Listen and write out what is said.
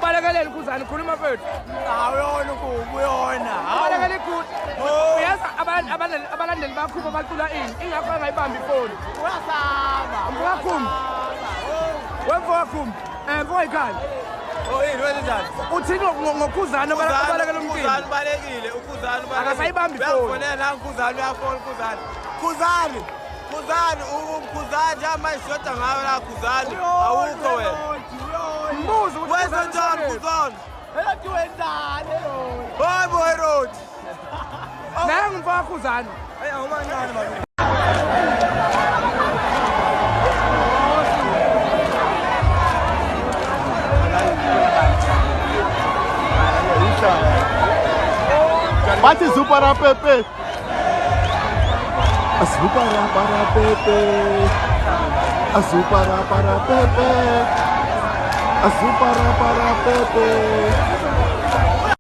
ubalekelela ukhuzana khuluma mfethu. Awuyona ukuyona. Ubalekela igudi. Uyazi abalandeli bakho bacula ini. Ingakho angayibambi ifoni. Uyasaba. Mfokakhumbi. Wemfokakhumbi. Mfoyikhaya. Oh yini wenza njani? Uthini ngokhuzana obalekela umcimbi? Ukhuzana ubalekile, ukhuzana ubalekile. Akasayibambi ifoni. Uyafonela la ukhuzana uyafona ukhuzana. Khuzani. Khuzani ukhuzana manje shoda ngawe la khuzani. Awukho wena. Mbuzo ukuthi Wenza njani khuzana? Ethi wenzani lo? Hayi boy road. Nangu mfokakhuzana. Hey awumancane manje. Bate Zupara Pepe. Zupara para Pepe. Zupara para Pepe. Zupara para Pepe.